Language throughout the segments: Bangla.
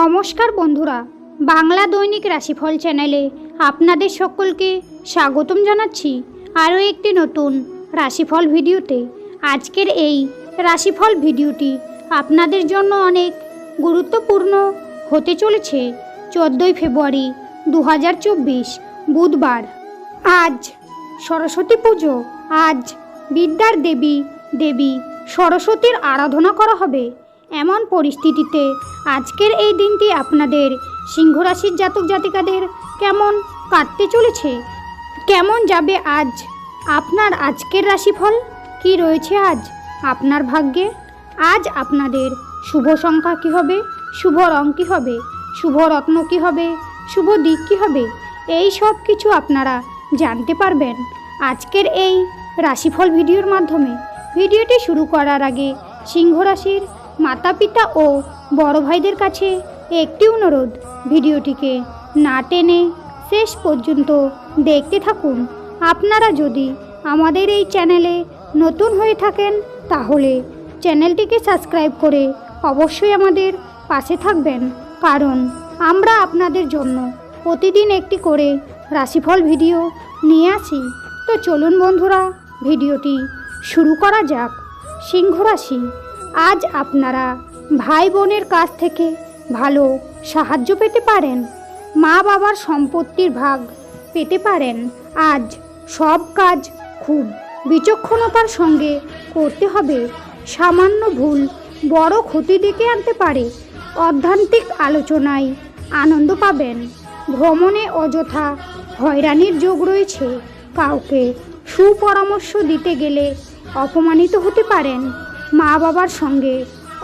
নমস্কার বন্ধুরা, বাংলা দৈনিক রাশিফল চ্যানেলে আপনাদের সকলকে স্বাগতম জানাচ্ছি আরও একটি নতুন রাশিফল ভিডিওতে। আজকের এই রাশিফল ভিডিওটি আপনাদের জন্য অনেক গুরুত্বপূর্ণ হতে চলেছে। 14ই ফেব্রুয়ারি 2024 বুধবার। আজ সরস্বতী পুজো। আজ বিদ্যার দেবী সরস্বতীর আরাধনা করা হবে। এমন পরিস্থিতিতে আজকের এই দিনটি আপনাদের সিংহ রাশির জাতক জাতিকাদের কেমন কাটতে চলেছে, কেমন যাবে আজ আপনার আজকের রাশিফল কি রয়েছে আজ আপনার ভাগ্যে। আজ আপনাদের শুভ সংখ্যা কী হবে, শুভ রং কী হবে, শুভ রত্ন কী হবে, শুভ দিক কী হবে, এই সব কিছু আপনারা জানতে পারবেন আজকের এই রাশিফল ভিডিওর মাধ্যমে। ভিডিওটি শুরু করার আগে সিংহ রাশির মাতা পিতা ও বড় ভাইদের কাছে একটি অনুরোধ, ভিডিওটিকে না টেনে শেষ পর্যন্ত দেখতে থাকুন। আপনারা যদি আমাদের এই চ্যানেলে নতুন হয়ে থাকেন তাহলে চ্যানেলটিকে সাবস্ক্রাইব করে অবশ্যই আমাদের পাশে থাকবেন, কারণ আমরা আপনাদের জন্য প্রতিদিন একটি করে রাশিফল ভিডিও নিয়ে আসি। তো চলুন বন্ধুরা, ভিডিওটি শুরু করা যাক। সিংহ রাশি, আজ আপনারা ভাই বোনের কাছ থেকে ভালো সাহায্য পেতে পারেন। মা বাবার সম্পত্তির ভাগ পেতে পারেন। আজ সব কাজ খুব বিচক্ষণতার সঙ্গে করতে হবে। সামান্য ভুল বড় ক্ষতি ডেকে আনতে পারে। অধ্যাত্মিক আলোচনায় আনন্দ পাবেন। ভ্রমণে অযথা হয়রানির যোগ রয়েছে। কাউকে সুপরামর্শ দিতে গেলে অপমানিত হতে পারেন। মা বাবার সঙ্গে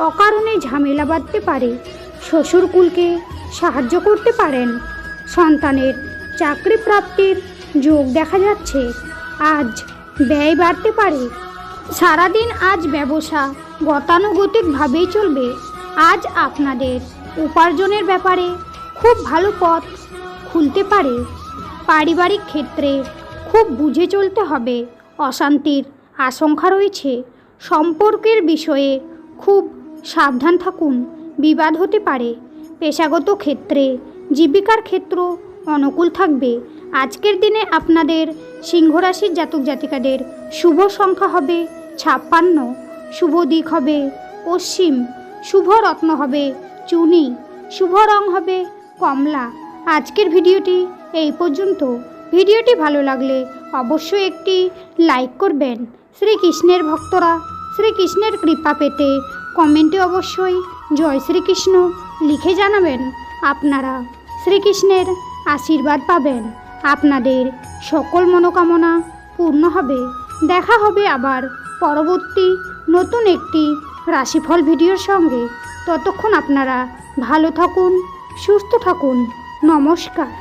অকারণে ঝামেলা বাঁধতে পারে। শ্বশুরকুলকে সাহায্য করতে পারেন। সন্তানের চাকরি প্রাপ্তির যোগ দেখা যাচ্ছে। আজ ব্যয় বাড়তে পারে। সারাদিন আজ ব্যবসা গতানুগতিকভাবেই চলবে। আজ আপনাদের উপার্জনের ব্যাপারে খুব ভালো পথ খুলতে পারে। পারিবারিক ক্ষেত্রে খুব বুঝে চলতে হবে। অশান্তির আশঙ্কা রয়েছে। সম্পর্কের বিষয়ে খুব সাবধান থাকুন, বিবাদ হতে পারে। পেশাগত ক্ষেত্রে জীবিকার ক্ষেত্র অনুকূল থাকবে। আজকের দিনে আপনাদের সিংহ রাশির জাতক জাতিকাদের শুভ সংখ্যা হবে 56, শুভ দিক হবে পশ্চিম, শুভ রত্ন হবে চুনি, শুভ রং হবে কমলা। আজকের ভিডিওটি এই পর্যন্ত। ভিডিওটি ভালো লাগলে অবশ্যই একটি লাইক করবেন। শ্রীকৃষ্ণের ভক্তরা শ্রীকৃষ্ণের কৃপা পেতে কমেন্টে অবশ্যই জয় শ্রীকৃষ্ণ লিখে জানাবেন। আপনারা শ্রীকৃষ্ণের আশীর্বাদ পাবেন। আপনাদের সকল মনোকামনা পূর্ণ হবে। দেখা হবে আবার পরবর্তী নতুন একটি রাশিফল ভিডিওর সঙ্গে। ততক্ষণ আপনারা ভালো থাকুন, সুস্থ থাকুন। নমস্কার।